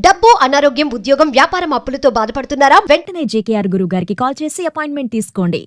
డబ్బు, అనారోగ్యం, ఉద్యోగం, వ్యాపారం అప్పులతో బాధపడుతున్నారా? వెంటనే జేకేఆర్ గురువు గారికి కాల్ చేసి అపాయింట్మెంట్ తీసుకోండి.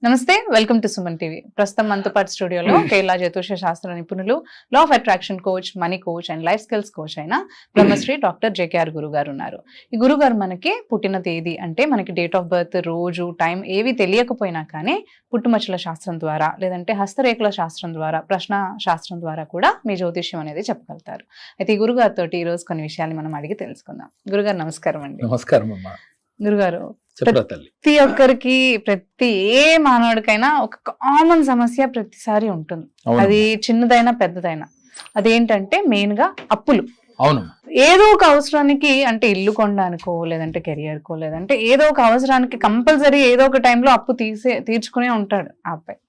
నమస్తే, వెల్కమ్ టు సుమన్ టీవీ. ప్రస్తుతం మనతో పాటు స్టూడియోలో కేరళ జ్యోతిష శాస్త్ర నిపుణులు, law of attraction coach, money coach and life skills coach అయిన బ్రహ్మశ్రీ డాక్టర్ జేకేఆర్ గురువు గారు ఉన్నారు. ఈ గురువు గారు మనకి పుట్టిన తేదీ అంటే మనకి డేట్ ఆఫ్ బర్త్, రోజు, టైం ఏవి తెలియకపోయినా కానీ పుట్టుమచ్చల శాస్త్రం ద్వారా లేదంటే హస్తరేఖల శాస్త్రం ద్వారా, ప్రశ్న శాస్త్రం ద్వారా కూడా మీ జ్యోతిష్యం అనేది చెప్పగలుగుతారు. అయితే ఈ గురుగారితో ఈ రోజు కొన్ని విషయాలు మనం అడిగి తెలుసుకుందాం. గురుగారు నమస్కారం అండి. నమస్కారం అమ్మా. గురుగారు, తల్లి, ప్రతి ఒక్కరికి, ప్రతి ఏ మానవుడికైనా ఒక కామన్ సమస్య ప్రతిసారి ఉంటుంది. అది చిన్నదైనా పెద్దదైనా. అదేంటంటే మెయిన్ గా అప్పులు. అవును. ఏదో ఒక అవసరానికి, అంటే ఇల్లు కొనడానికో లేదంటే కెరియర్ కో లేదంటే ఏదో ఒక అవసరానికి కంపల్సరీ ఏదో ఒక టైంలో అప్పు తీర్చుకునే ఉంటాడు ఆ అబ్బాయి.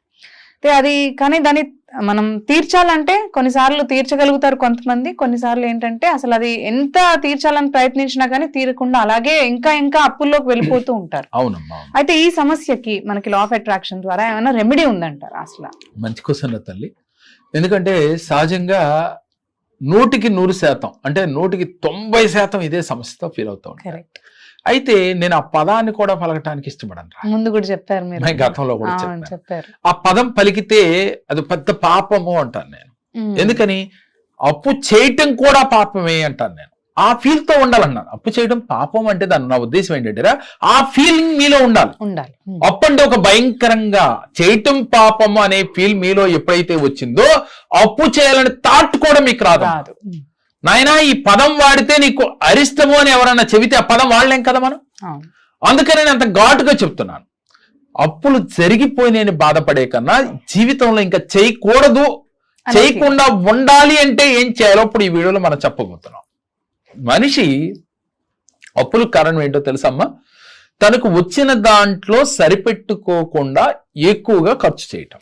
అది కానీ దాన్ని మనం తీర్చాలంటే కొన్నిసార్లు తీర్చగలుగుతారు కొంతమంది, కొన్నిసార్లు ఏంటంటే అసలు అది ఎంత తీర్చాలని ప్రయత్నించినా కానీ తీరకుండా అలాగే ఇంకా ఇంకా అప్పుల్లోకి వెళ్ళిపోతూ ఉంటారు. అవునమ్మా. అయితే ఈ సమస్యకి మనకి లా ఆఫ్ అట్రాక్షన్ ద్వారా ఏమైనా రెమెడీ ఉందంటారు? అసలు మంచి క్వశ్చన్ తల్లి. ఎందుకంటే సహజంగా 100% అంటే 90% ఇదే సమస్యతో ఫీల్ అవుతా ఉంటారు. కరెక్ట్. అయితే నేను ఆ పదాన్ని కూడా పలకటానికి ఇష్టపడను. ముందు కూడా చెప్పారు మీరు, గతంలో కూడా చెప్పారు. ఆ పదం పలికితే అది పెద్ద పాపము అంటాను నేను. ఎందుకని? అప్పు చేయటం కూడా పాపమే అంటాను నేను. ఆ ఫీల్ తో ఉండాలన్నాను. అప్పు చేయడం పాపం అంటే దాని నా ఉద్దేశం ఏంటంటే ఆ ఫీలింగ్ మీలో ఉండాలి. అప్పు అంటే ఒక భయంకరంగా చేయటం పాపము అనే ఫీల్ మీలో ఎప్పుడైతే వచ్చిందో అప్పు చేయాలని థాట్ కూడా మీకు రాదు. నాయనా ఈ పదం వాడితే నీకు అరిష్టము అని ఎవరన్నా చెబితే ఆ పదం వాడలేం కదా మనం. అందుకని నేను అంత ఘాటుగా చెప్తున్నాను. అప్పులు జరిగిపోయినని బాధపడే కన్నా జీవితంలో ఇంకా చేయకూడదు, చేయకుండా ఉండాలి అంటే ఏం చేయాలో ఇప్పుడు ఈ వీడియోలో మనం చెప్పబోతున్నాం. మనిషి అప్పులు కారణం ఏంటో తెలుసమ్మా? తనకు వచ్చిన దాంట్లో సరిపెట్టుకోకుండా ఎక్కువగా ఖర్చు చేయటం.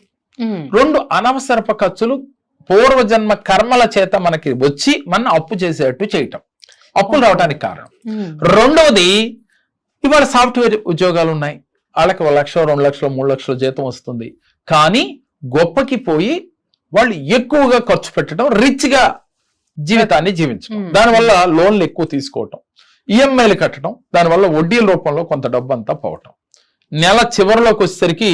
2 అనవసరపు ఖర్చులు పూర్వజన్మ కర్మల చేత మనకి వచ్చి మన అప్పు చేసేటట్టు చేయటం అప్పులు రావడానికి కారణం. 2వది, ఇవాళ సాఫ్ట్వేర్ ఉద్యోగాలు ఉన్నాయి, వాళ్ళకి 1 లక్ష, 2 లక్షలు, 3 లక్షల జీతం వస్తుంది. కానీ గొప్పకి పోయి వాళ్ళు ఎక్కువగా ఖర్చు పెట్టడం, రిచ్గా జీవితాన్ని జీవించడం, దానివల్ల లోన్లు ఎక్కువ తీసుకోవటం, ఈఎంఐలు కట్టడం, దానివల్ల వడ్డీల రూపంలో కొంత డబ్బు అంతా పోవటం, నెల చివరిలోకి వచ్చేసరికి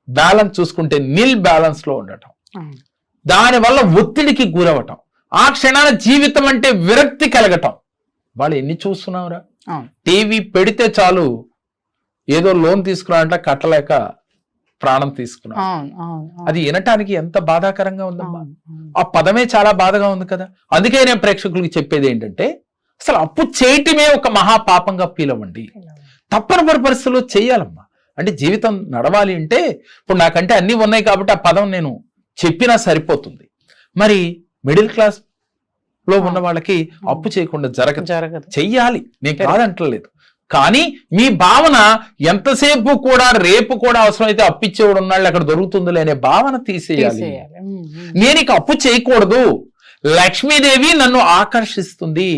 బ్యాలెన్స్ చూసుకుంటే నిల్ బ్యాలెన్స్ లో ఉండటం, దానివల్ల ఒత్తిడికి గురవటం, ఆ క్షణాన జీవితం అంటే విరక్తి కలగటం. వాళ్ళు ఎన్ని చూస్తున్నావురా? టీవీ పెడితే చాలు ఏదో లోన్ తీసుకున్నాడంట, కట్టలేక ప్రాణం తీసుకున్నా. అది వినటానికి ఎంత బాధాకరంగా ఉందమ్మా. ఆ పదమే చాలా బాధగా ఉంది కదా. అందుకే నేను ప్రేక్షకులకి చెప్పేది ఏంటంటే అసలు అప్పు చేయటమే ఒక మహాపాపంగా ఫీల్ అవ్వండి. తప్పనిసరి పరిస్థితుల్లో చెయ్యాలమ్మా. అంటే జీవితం నడవాలి అంటే ఇప్పుడు నాకంటే అన్ని ఉన్నాయి కాబట్టి ఆ పదం నేను చెప్పినా సరిపోతుంది. మరి మిడిల్ క్లాస్ లో ఉన్న వాళ్ళకి అప్పు చేయకుండా జరగదు. చెయ్యాలి, నేను కాదంటలేదు. కానీ మీ భావన ఎంతసేపు కూడా రేపు కూడా అవసరమైతే అప్పిచ్చేవాడు ఉన్నాళ్ళు అక్కడ దొరుకుతుందిలే అనే భావన తీసేయాలి. నేను ఇక అప్పు చేయకూడదు, లక్ష్మీదేవి నన్ను ఆకర్షిస్తుంది,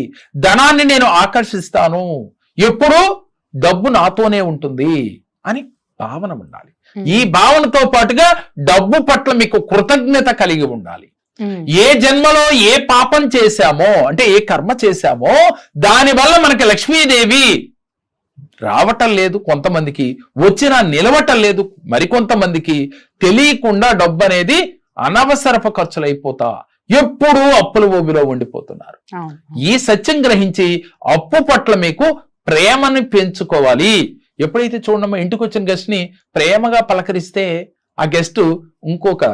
ధనాన్ని నేను ఆకర్షిస్తాను, ఎప్పుడు డబ్బు నాతోనే ఉంటుంది అని భావన ఉండాలి. ఈ భావనతో పాటుగా డబ్బు పట్ల మీకు కృతజ్ఞత కలిగి ఉండాలి. ఏ జన్మలో ఏ పాపం చేశామో అంటే ఏ కర్మ చేశామో దానివల్ల మనకి లక్ష్మీదేవి రావటం లేదు, కొంతమందికి వచ్చినా నిలవటం లేదు, మరికొంతమందికి తెలియకుండా డబ్బు అనేది అనవసరపు ఖర్చులు అయిపోతా ఎప్పుడూ అప్పుల ఊబిలో ఉండిపోతున్నారు. ఈ సత్యం గ్రహించి అప్పు పట్ల మీకు ప్రేమని పెంచుకోవాలి. ఎప్పుడైతే చూడమ్మా, ఇంటికి వచ్చిన గెస్ట్ ని ప్రేమగా పలకరిస్తే ఆ గెస్ట్ ఇంకొక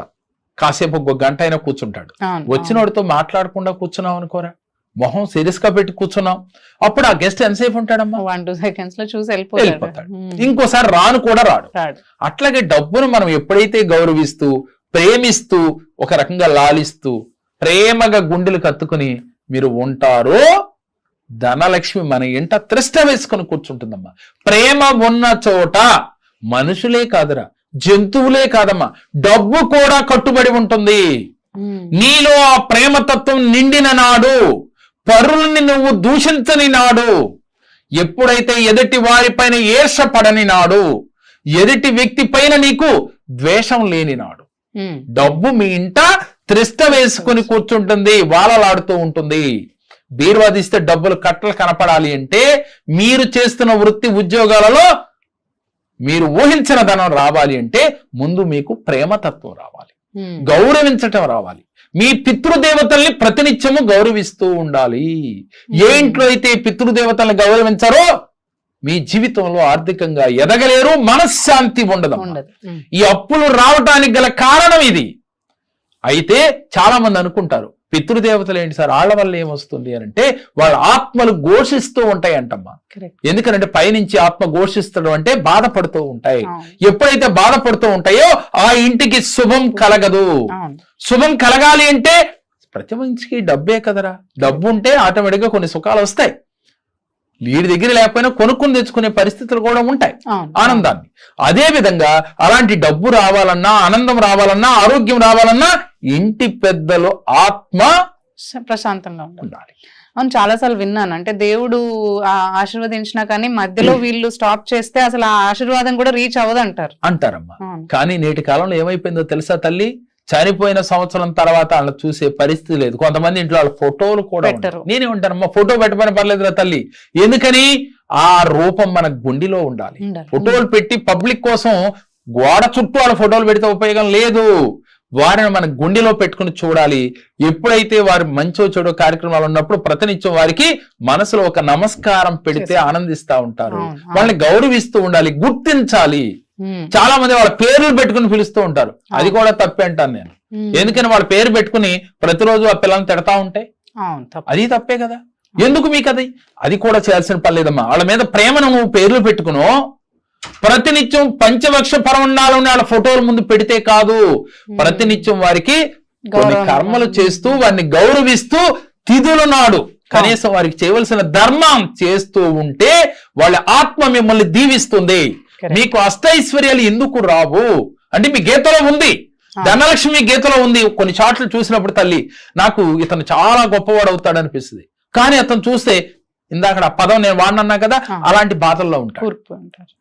కాసేపు 1 గంట అయినా కూర్చుంటాడు. వచ్చినోడితో మాట్లాడకుండా కూర్చున్నాం అనుకోరా, మొహం సీరియస్ గా పెట్టి కూర్చున్నాం, అప్పుడు ఆ గెస్ట్ ఎంతసేపు ఉంటాడమ్మా? 1-2 seconds లో చూసి వెళ్ళిపోతాడు. ఇంకోసారి రాను కూడా రాడు. అట్లాగే డబ్బును మనం ఎప్పుడైతే గౌరవిస్తూ, ప్రేమిస్తూ, ఒక రకంగా లాలిస్తూ, ప్రేమగా గుండెలు కత్తుకుని మీరు ఉంటారో ధనలక్ష్మి మన ఇంట త్రిష్ట వేసుకొని కూర్చుంటుందమ్మా. ప్రేమ ఉన్న చోట మనుషులే కాదురా, జంతువులే కాదమ్మా, డబ్బు కూడా కట్టుబడి ఉంటుంది. నీలో ఆ ప్రేమతత్వం నిండిన నాడు, పరులని నువ్వు దూషించని నాడు, ఎప్పుడైతే ఎదుటి వారిపైన ఈర్ష పడని నాడు, ఎదుటి వ్యక్తి పైన నీకు ద్వేషం లేని నాడు, డబ్బు మీ ఇంట త్రిష్ట వేసుకుని కూర్చుంటుంది, వాలలాడుతూ ఉంటుంది. బీరువా తీస్తే డబ్బులు కట్టలు కనపడాలి అంటే మీరు చేస్తున్న వృత్తి ఉద్యోగాలలో మీరు ఊహించిన ధనం రావాలి అంటే ముందు మీకు ప్రేమతత్వం రావాలి, గౌరవించటం రావాలి. మీ పితృదేవతల్ని ప్రతినిత్యము గౌరవిస్తూ ఉండాలి. ఏ ఇంట్లో అయితే పితృదేవతల్ని గౌరవించారో మీ జీవితంలో ఆర్థికంగా ఎదగలేరు, మనశ్శాంతి ఉండదు. ఈ అప్పులు రావటానికి గల కారణం ఇది. అయితే చాలా మంది అనుకుంటారు పితృదేవతలు ఏంటి సార్, వాళ్ళ వల్ల ఏమొస్తుంది అని అంటే వాళ్ళ ఆత్మలు ఘోషిస్తూ ఉంటాయి అంటమ్మా. ఎందుకంటే పైనుంచి ఆత్మ ఘోషిస్తడం అంటే బాధపడుతూ ఉంటాయి. ఎప్పుడైతే బాధపడుతూ ఉంటాయో ఆ ఇంటికి శుభం కలగదు. శుభం కలగాలి అంటే ప్రతి మనిషికి డబ్బే కదరా, డబ్బు ఉంటే ఆటోమేటిక్ గా కొన్ని సుఖాలు వస్తాయి. వీడి దగ్గర లేకపోయినా కొనుక్కుని తెచ్చుకునే పరిస్థితులు కూడా ఉంటాయి ఆనందాన్ని. అదే విధంగా అలాంటి డబ్బు రావాలన్నా, ఆనందం రావాలన్నా, ఆరోగ్యం రావాలన్నా ఇంటి పెద్దలు ఆత్మ ప్రశాంతంగా ఉండాలి. అవును, చాలాసార్లు విన్నాను. అంటే దేవుడు ఆశీర్వదించినా కానీ మధ్యలో వీళ్ళు స్టాప్ చేస్తే అసలు ఆ ఆశీర్వాదం కూడా రీచ్ అవ్వదంటారు అంటారమ్మా. కానీ నేటి కాలంలో ఏమైపోయిందో తెలుసా తల్లి, చనిపోయిన సంవత్సరం తర్వాత వాళ్ళని చూసే పరిస్థితి లేదు. కొంతమంది ఇంట్లో వాళ్ళ ఫోటోలు కూడా పెట్టరు. నేనే ఉంటానమ్మా, ఫోటో పెట్టమని పర్లేదురా తల్లి. ఎందుకని ఆ రూపం మన గుండెలో ఉండాలి. ఫోటోలు పెట్టి పబ్లిక్ కోసం గోడ చుట్టూ వాళ్ళ ఫోటోలు పెడితే ఉపయోగం లేదు. వారిని మన గుండెలో పెట్టుకుని చూడాలి. ఎప్పుడైతే వారి మంచో చెడో కార్యక్రమాలు ఉన్నప్పుడు ప్రతినిత్యం వారికి మనసులో ఒక నమస్కారం పెడితే ఆనందిస్తా ఉంటారు. వాళ్ళని గౌరవిస్తూ ఉండాలి, గుర్తించాలి. చాలా మంది వాళ్ళ పేర్లు పెట్టుకుని పిలుస్తూ ఉంటారు, అది కూడా తప్పే అంటాను నేను. ఎందుకని వాళ్ళ పేరు పెట్టుకుని ప్రతిరోజు ఆ పిల్లల్ని తిడతా ఉంటే అది తప్పే కదా. ఎందుకు మీకు అది కూడా చేయాల్సిన పని లేదమ్మా. వాళ్ళ మీద ప్రేమను నువ్వు పేర్లు పెట్టుకునో ప్రతినిత్యం పంచవక్ష పరమండాలని వాళ్ళ ఫోటోల ముందు పెడితే కాదు, ప్రతినిత్యం వారికి కొన్ని కర్మలు చేస్తూ వారిని గౌరవిస్తూ తిథుల నాడు కనీసం వారికి చేయవలసిన ధర్మం చేస్తూ ఉంటే వాళ్ళ ఆత్మ మిమ్మల్ని దీవిస్తుంది. మీకు అష్టైశ్వర్యాలు ఎందుకు రావు అంటే మీ గీతలో ఉంది, ధనలక్ష్మి గీతలో ఉంది. కొన్ని చాట్లు చూసినప్పుడు తల్లి నాకు ఇతను చాలా గొప్పవాడు అవుతాడు అనిపిస్తుంది. కానీ అతను చూస్తే ఇందాక ఆ పదం నేను వాడినన్నా కదా, అలాంటి బాధల్లో ఉంటాడు,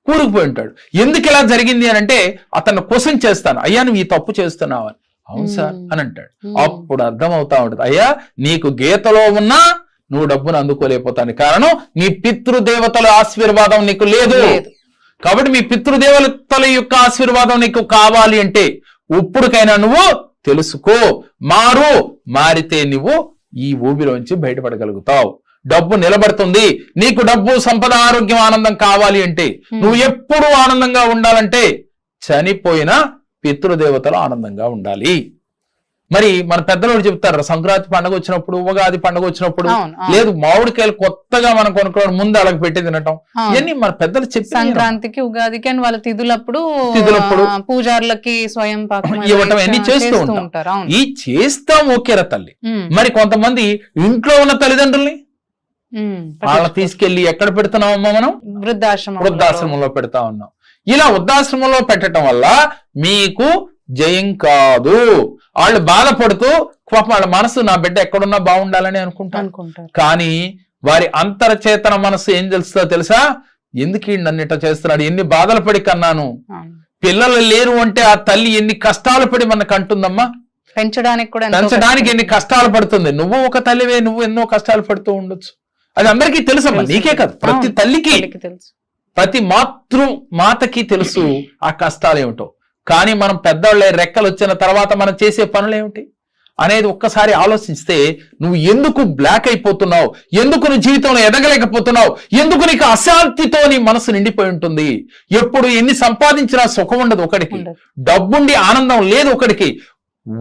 కూరుకుపోయి ఉంటాడు. ఎందుకు ఇలా జరిగింది అని అంటే అతను క్వశ్చన్ చేస్తాను, అయ్యా నువ్వు ఈ తప్పు చేస్తున్నావు అని. అవును సార్ అని అంటాడు. అప్పుడు అర్థం అవుతా ఉంటుంది, అయ్యా నీకు గీతలో ఉన్నా నువ్వు డబ్బును అందుకోలేకపోతాను, కారణం నీ పితృదేవతల ఆశీర్వాదం నీకు లేదు. కాబట్టి మీ పితృదేవతల యొక్క ఆశీర్వాదం నీకు కావాలి అంటే ఇప్పుడుకైనా నువ్వు తెలుసుకో, మారితే నువ్వు ఈ ఊబిలోంచి బయటపడగలుగుతావు. డబ్బు నిలబడుతుంది. నీకు డబ్బు, సంపద, ఆరోగ్యం, ఆనందం కావాలి అంటే నువ్వు ఎప్పుడూ ఆనందంగా ఉండాలంటే చనిపోయిన పితృదేవతలు ఆనందంగా ఉండాలి. మరి మన పెద్దలు చెప్తారు, సంక్రాంతి పండుగ వచ్చినప్పుడు, ఉగాది పండుగ వచ్చినప్పుడు లేదు మామిడికాయలు కొత్తగా మనం కొనుక్కోవడం ముందు అలాగ పెట్టి తినటం, ఇవన్నీ మన పెద్దలు చెప్పి సంక్రాంతికి, ఉగాదికి అని వాళ్ళ తిథులప్పుడు పూజారులకి స్వయం పాకం ఇవ్వటం అన్ని చేస్తూ ఉంటారు. ఈ చేస్తాం ఓకేరా తల్లి. మరి కొంతమంది ఇంట్లో ఉన్న తల్లిదండ్రుల్ని వాళ్ళని తీసుకెళ్లి ఎక్కడ పెడుతున్నామమ్మా మనం? వృద్ధాశ్రమంలో పెడతా ఉన్నాం. ఇలా వృద్ధాశ్రమంలో పెట్టడం వల్ల మీకు జయం కాదు. వాళ్ళు బాధపడుతూ వాళ్ళ మనసు నా బిడ్డ ఎక్కడున్నా బాగుండాలని అనుకుంటారు. కానీ వారి అంతర్చేతన మనసు ఏం తెలుస్తుందో తెలుసా? ఎందుకు నన్ను ఇట్లా చేస్తున్నాడు, ఎన్ని బాధలు పడి కన్నాను, పిల్లలు లేరు అంటే ఆ తల్లి ఎన్ని కష్టాలు పడి మనకు అంటుందమ్మా. పెంచడానికి ఎన్ని కష్టాలు పడుతుంది. నువ్వు ఒక తల్లివే, నువ్వు ఎన్నో కష్టాలు పడుతూ ఉండొచ్చు. అది అందరికీ తెలుసమ్మా, నీకే కాదు ప్రతి తల్లికి, ప్రతి మాతకి తెలుసు ఆ కష్టాలు ఏమిటో. కానీ మనం పెద్దవాళ్ళే రెక్కలు వచ్చిన తర్వాత మనం చేసే పనులు ఏమిటి అనేది ఒక్కసారి ఆలోచిస్తే నువ్వు ఎందుకు బ్లాక్ అయిపోతున్నావు, ఎందుకు నీ జీవితంలో ఎదగలేకపోతున్నావు, ఎందుకు నీకు అశాంతితో నీ మనసు నిండిపోయి ఉంటుంది. ఎప్పుడు ఎన్ని సంపాదించినా సుఖం ఉండదు ఒకడికి, డబ్బుండి ఆనందం లేదు ఒకడికి.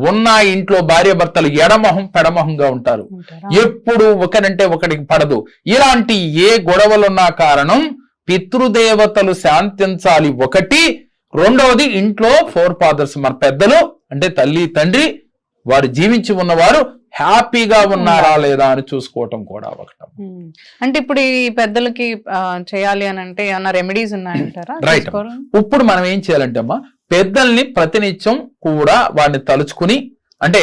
ఉన్న ఇంట్లో భార్య భర్తలు ఎడమొహం పెడమొహంగా ఉంటారు, ఎప్పుడు ఒకరంటే ఒకడికి పడదు. ఇలాంటి ఏ గొడవలున్నా కారణం పితృదేవతలు శాంతించాలి ఒకటి. రెండవది ఇంట్లో ఫోర్ ఫాదర్స్, మన పెద్దలు అంటే తల్లి తండ్రి వారు జీవించి ఉన్నవారు హ్యాపీగా ఉన్నారా లేదా అని చూసుకోవటం కూడా ఒకటి. అంటే ఇప్పుడు ఈ పెద్దలకి చేయాలి అని అంటే ఏమన్నా రెమెడీస్ ఉన్నాయంటారా? రైట్. ఇప్పుడు మనం ఏం చేయాలంటే అమ్మా, పెద్దల్ని ప్రతినిత్యం కూడా వారిని తలుచుకుని, అంటే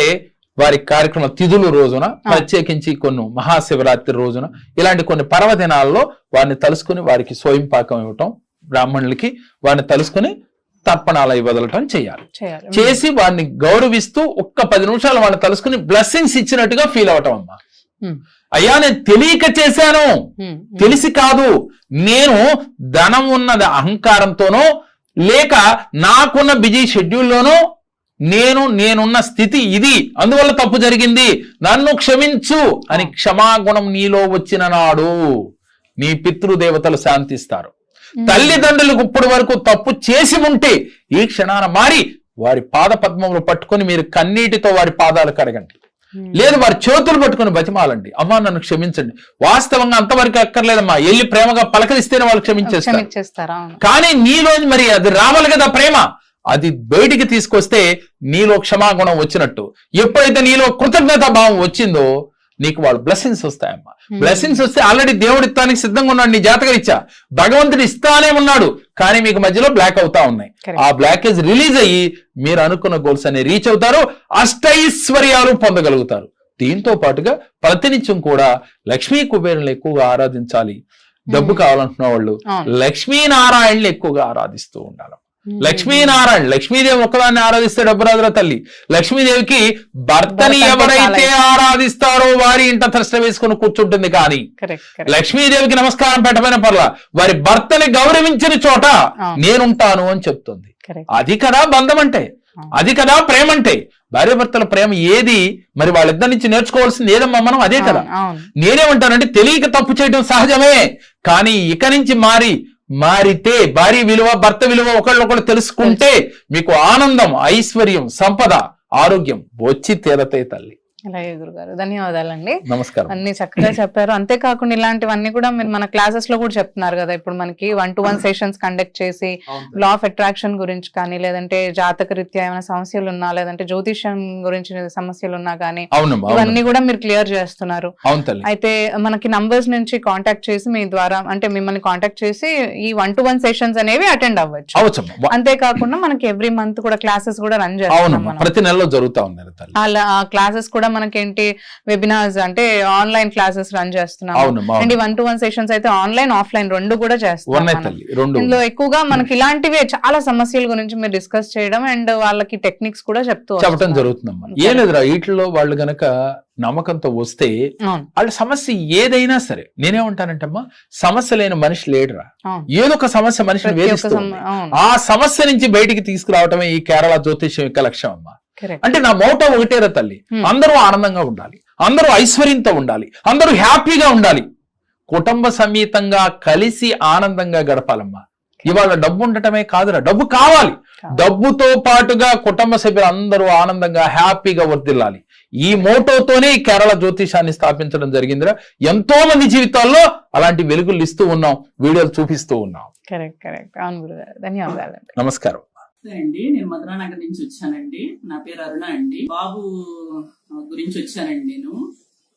వారి కార్యక్రమ తిథుల రోజున ప్రత్యేకించి కొన్ని మహాశివరాత్రి రోజున ఇలాంటి కొన్ని పర్వదినాల్లో వారిని తలుసుకుని వారికి స్వయం పాకం ఇవ్వటం, బ్రాహ్మణులకి వారిని తలుసుకుని తర్పణాలై వదలటం చేయాలి. చేయాలి. చేసి వాడిని గౌరవిస్తూ ఒక్క 10 నిమిషాలు వాళ్ళని తలుసుకుని బ్లెస్సింగ్స్ ఇచ్చినట్టుగా ఫీల్ అవటం అమ్మా. అయ్యా నేను తెలియక చేశాను, తెలిసి కాదు, నేను ధనం ఉన్నది అహంకారంతోనో లేక నాకున్న బిజీ షెడ్యూల్లోనో నేనున్న స్థితి ఇది, అందువల్ల తప్పు జరిగింది, నన్ను క్షమించు అని క్షమాగుణం నీలో వచ్చిన నాడు నీ పితృదేవతలు శాంతిస్తారు. తల్లిదండ్రులకు ఇప్పటి వరకు తప్పు చేసి ఉంటే ఈ క్షణాన మారి వారి పాద పద్మములు పట్టుకొని మీరు కన్నీటితో వారి పాదాలు కడగండి, లేదు వారి చేతులు పట్టుకుని బతిమాలండి, అమ్మా నన్ను క్షమించండి. వాస్తవంగా అంతవరకు అక్కర్లేదమ్మా, వెళ్ళి ప్రేమగా పలకరిస్తేనే వాళ్ళు క్షమించేస్తారు. కానీ నీలో మరి అది రావాలి కదా ప్రేమ, అది బయటికి తీసుకొస్తే నీలో క్షమాగుణం వచ్చినట్టు. ఎప్పుడైతే నీలో కృతజ్ఞత భావం వచ్చిందో నీకు వాళ్ళు బ్లెస్సింగ్స్ వస్తాయమ్మా. బ్లెస్సింగ్స్ వస్తే ఆల్రెడీ దేవుడు ఇస్తానికి సిద్ధంగా ఉన్నాడు, నీ జాతకరీత్యా భగవంతుడు ఇస్తానే ఉన్నాడు, కానీ మీకు మధ్యలో బ్లాక్ అవుతా ఉన్నాయి. ఆ బ్లాకేజ్ రిలీజ్ అయ్యి మీరు అనుకున్న గోల్స్ అనే రీచ్ అవుతారు, అష్టైశ్వర్యాలు పొందగలుగుతారు. దీంతో పాటుగా ప్రతినిత్యం కూడా లక్ష్మీ కుబేరులను ఎక్కువగా ఆరాధించాలి. డబ్బు కావాలంటున్న వాళ్ళు లక్ష్మీనారాయణని ఎక్కువగా ఆరాధిస్తూ ఉండాలి. లక్ష్మీనారాయణ, లక్ష్మీదేవి ఒక్కదాన్ని ఆరాధిస్తే డబ్బు రాదురా తల్లి. లక్ష్మీదేవికి భర్తని ఎవరైతే ఆరాధిస్తారో వారి ఇంట థ్రస్ట వేసుకుని కూర్చుంటుంది. కానీ లక్ష్మీదేవికి నమస్కారం పెట్టమైన పర్లా, వారి భర్తని గౌరవించిన చోట నేనుంటాను అని చెప్తుంది. అది కదా బంధం అంటే, అది కదా ప్రేమ అంటే. భార్యాభర్తల ప్రేమ ఏది మరి వాళ్ళిద్దరి నుంచి నేర్చుకోవాల్సింది ఏదమ్మా మనం, అదే కదా. నేనేమంటానంటే తెలియక తప్పు చేయడం సహజమే, కానీ ఇక నుంచి మారితే భార్య విలువ భర్త విలువ ఒకళ్ళొకళ్ళు తెలుసుకుంటే మీకు ఆనందం, ఐశ్వర్యం, సంపద, ఆరోగ్యం వచ్చి తీరతాయి తల్లి. అలాగే గురుగారు, ధన్యవాదాలండి. నమస్కారం. అన్ని చక్కగా చెప్పారు. అంతేకాకుండా ఇలాంటివన్నీ కూడా మీరు మన క్లాసెస్ లో కూడా చెప్తున్నారు కదా. ఇప్పుడు మనకి 1-to-1 సెషన్స్ కండక్ట్ చేసి లా ఆఫ్ అట్రాక్షన్ గురించి కానీ, లేదంటే జాతక రీత్యా ఏమైనా సమస్యలు ఉన్నా, లేదంటే జ్యోతిష్యం గురించి సమస్యలు ఉన్నా కానీ ఇవన్నీ కూడా మీరు క్లియర్ చేస్తున్నారు. అయితే మనకి నంబర్స్ నుంచి కాంటాక్ట్ చేసి మీ ద్వారా, అంటే మిమ్మల్ని కాంటాక్ట్ చేసి ఈ 1-to-1 సెషన్స్ అనేవి అటెండ్ అవ్వచ్చు. అంతేకాకుండా మనకి ఎవ్రీ మంత్ కూడా క్లాసెస్ కూడా రన్ చేస్తాం, ప్రతి నెలలో జరుగుతా ఉన్నాయి. అలా క్లాసెస్ కూడా మనకేంటి వెబినార్స్ అంటే ఆన్లైన్ క్లాసెస్ రన్ చేస్తున్నాం. అండ్ 1-to-1 సెషన్స్ అయితే ఆన్లైన్ ఆఫ్లైన్ రెండు కూడా చేస్తున్నాం. ఇందులో ఎక్కువగా మనకి ఇలాంటివే చాలా సమస్యల గురించి మీరు డిస్కస్ చేయడం అండ్ వాళ్ళకి టెక్నిక్స్ కూడా చెప్పడం జరుగుతుందమ్మా. ఏం లేదురా, వీటిలో వాళ్ళు గనక నమ్మకంతో వస్తే వాళ్ళ సమస్య ఏదైనా సరే, నేనేమంటానంటమ్మా, సమస్య లేని మనిషి లేడురా. ఏదో ఒక సమస్య మనిషిని వేధిస్తుంది, ఆ సమస్య నుంచి బయటికి తీసుకురావటమే ఈ కేరళ జ్యోతిష్యం యొక్క లక్ష్యం అమ్మా. అంటే నా మోటో ఒకటేరా తల్లి, అందరూ ఆనందంగా ఉండాలి, అందరూ ఐశ్వర్యంతో ఉండాలి, అందరూ హ్యాపీగా ఉండాలి, కుటుంబ సమేతంగా కలిసి ఆనందంగా గడపాలమ్మా. ఇవాళ డబ్బు ఉండటమే కాదురా, డబ్బు కావాలి, డబ్బుతో పాటుగా కుటుంబ సభ్యులు అందరూ ఆనందంగా హ్యాపీగా వర్ధిల్లాలి. ఈ మోటోతోనే ఈ కేరళ జ్యోతిషాన్ని స్థాపించడం జరిగిందిరా. ఎంతో మంది జీవితాల్లో అలాంటి వెలుగులు ఇస్తూ ఉన్నాం, వీడియోలు చూపిస్తూ ఉన్నాం. ధన్యవాదాలు. నమస్కారం అండి. నేను మధురానగర్ నుంచి వచ్చానండి. నా పేరు అరుణ అండి. బాబు గురించి వచ్చానండి. నేను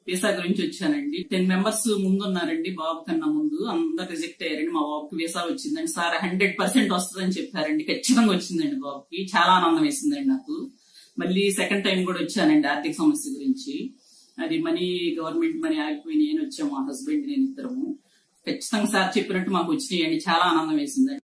వీసా గురించి వచ్చానండి. 10 మెంబర్స్ ముందు ఉన్నారండి. బాబు కన్నా ముందు అందరు రిజెక్ట్ అయ్యారండి. మా బాబుకి వీసా వచ్చిందండి. సార్ 100% వస్తుందని చెప్పారండి. ఖచ్చితంగా వచ్చిందండి. బాబుకి చాలా ఆనందం వేసిందండి నాకు. మళ్ళీ సెకండ్ టైం కూడా వచ్చానండి ఆర్థిక సమస్య గురించి. అది గవర్నమెంట్ మనీ ఆగిపోయినాయి అని వచ్చాము మా హస్బెండ్ నేను ఇద్దరము. ఖచ్చితంగా సార్ చెప్పినట్టు మాకు వచ్చినాయండి. చాలా ఆనందం వేసిందండి.